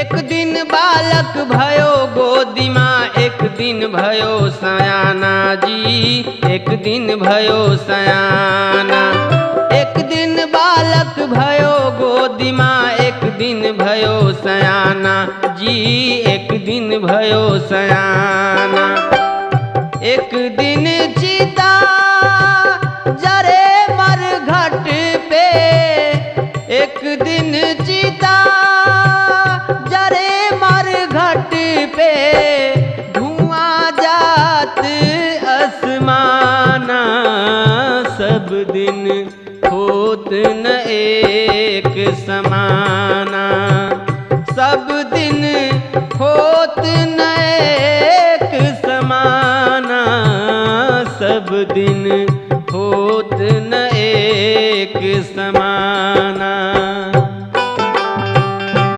एक दिन बालक भयो गोदी माँ, एक दिन भयो सयाना जी, एक दिन भयो सयाना। एक दिन बालक भयो गोदी माँ, एक दिन भयो सयाना जी, एक दिन भयो सयाना। एक दिन चिता जरे मरघट पे, एक दिन चिता जरे मरघट पे, धुआं जात आसमाना। सब दिन होत न एक समाना, सब दिन होत न एक समाना, सब दिन होत न एक समाना।